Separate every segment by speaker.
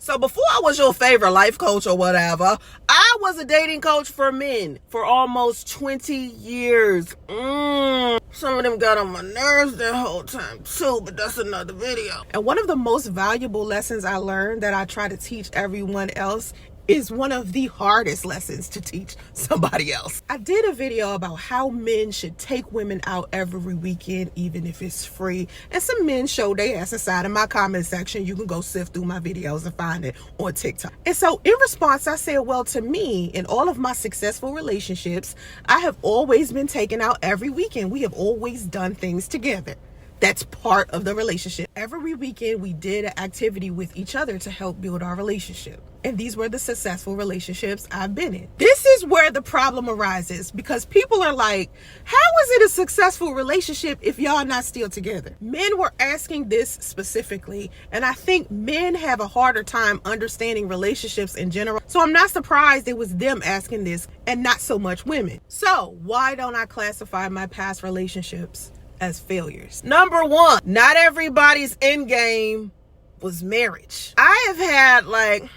Speaker 1: So before I was your favorite life coach or whatever, I was a dating coach for men for almost 20 years. Some of them got on my nerves that whole time too, but that's another video. And one of the most valuable lessons I learned that I try to teach everyone else is one of the hardest lessons to teach somebody else. I did a video about how men should take women out every weekend, even if it's free. And some men showed their ass inside in my comment section. You can go sift through my videos and find it on TikTok. And so in response, I said, well, to me, in all of my successful relationships, I have always been taken out every weekend. We have always done things together. That's part of the relationship. Every weekend, we did an activity with each other to help build our relationship. And these were the successful relationships I've been in. This is where the problem arises, because people are like, how is it a successful relationship if y'all not still together? Men were asking this specifically, and I think men have a harder time understanding relationships in general. So I'm not surprised it was them asking this and not so much women. So why don't I classify my past relationships as failures? Number one, not everybody's end game was marriage. I have had like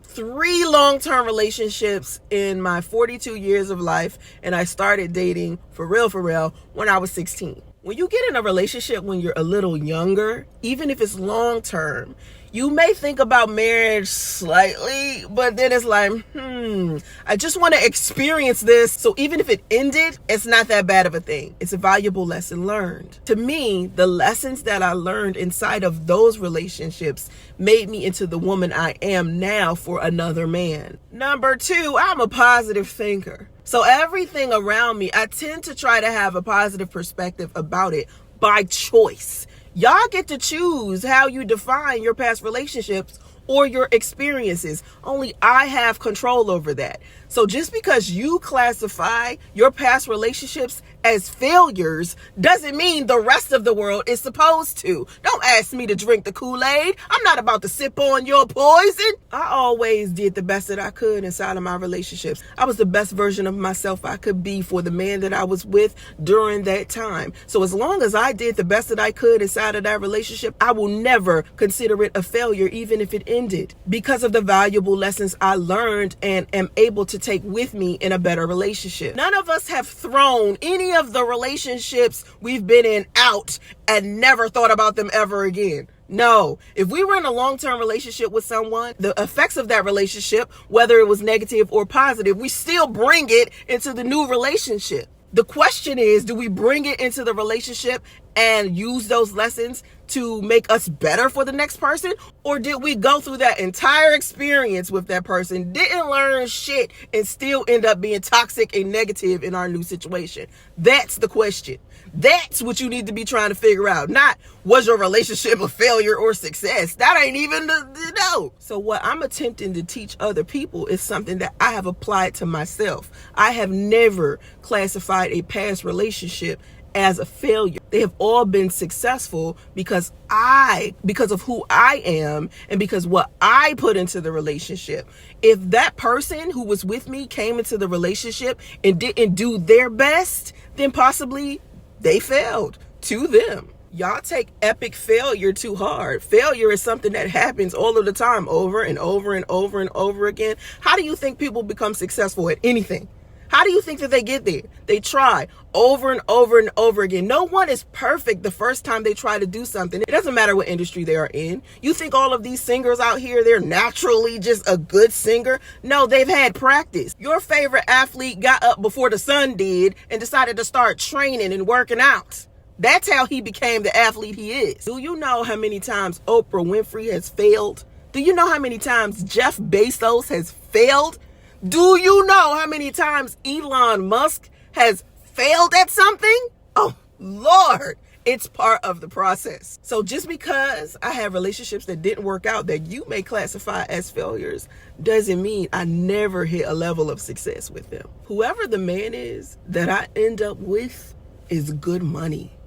Speaker 1: 3 long-term relationships in my 42 years of life, and I started dating for real when I was 16. When you get in a relationship when you're a little younger, even if it's long-term, you may think about marriage slightly, but then it's like, I just want to experience this. So even if it ended, it's not that bad of a thing. It's a valuable lesson learned. To me, the lessons that I learned inside of those relationships made me into the woman I am now for another man. Number 2, I'm a positive thinker. So everything around me, I tend to try to have a positive perspective about it by choice. Y'all get to choose how you define your past relationships or your experiences. Only I have control over that. So just because you classify your past relationships as failures doesn't mean the rest of the world is supposed to. Don't ask me to drink the Kool-Aid. I'm not about to sip on your poison. I always did the best that I could inside of my relationships. I was the best version of myself I could be for the man that I was with during that time. So as long as I did the best that I could inside of that relationship, I will never consider it a failure, even if it ended, because of the valuable lessons I learned and am able to take with me in a better relationship. None of us have thrown any of the relationships we've been in out and never thought about them ever again. No, if we were in a long-term relationship with someone, the effects of that relationship, whether it was negative or positive, we still bring it into the new relationship. The question is, do we bring it into the relationship and use those lessons to make us better for the next person? Or did we go through that entire experience with that person, didn't learn shit, and still end up being toxic and negative in our new situation? That's the question. That's what you need to be trying to figure out. Not, was your relationship a failure or success? That ain't even no. So what I'm attempting to teach other people is something that I have applied to myself. I have never classified a past relationship as a failure. They have all been successful because of who I am and because what I put into the relationship. If that person who was with me came into the relationship and didn't do their best, then possibly they failed to them. Y'all take epic failure too hard. Failure is something that happens all of the time, over and over and over and over again. How do you think people become successful at anything? How do you think that they get there? They try over and over and over again. No one is perfect the first time they try to do something. It doesn't matter what industry they are in. You think all of these singers out here, they're naturally just a good singer? No, they've had practice. Your favorite athlete got up before the sun did and decided to start training and working out. That's how he became the athlete he is. Do you know how many times Oprah Winfrey has failed? Do you know how many times Jeff Bezos has failed? Do you know how many times Elon Musk has failed at something? Oh, Lord, it's part of the process. So just because I have relationships that didn't work out that you may classify as failures doesn't mean I never hit a level of success with them. Whoever the man is that I end up with is good money,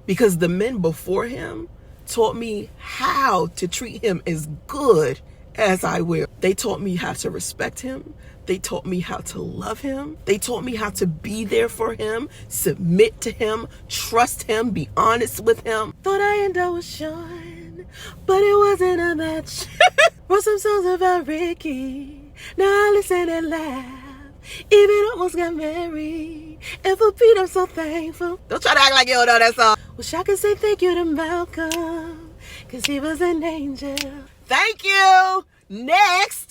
Speaker 1: because the men before him taught me how to treat him as good as I will. They taught me how to respect him. They taught me how to love him. They taught me how to be there for him, submit to him, trust him, be honest with him. Thought I and I was Sean. but it wasn't a match. Wrote some songs about Ricky. Now I listen and laugh. Even almost got married. And for Pete, I'm so thankful. Don't try to act like you don't know that song. Wish I could say thank you to Malcolm, cause he was an angel. Thank you. Next.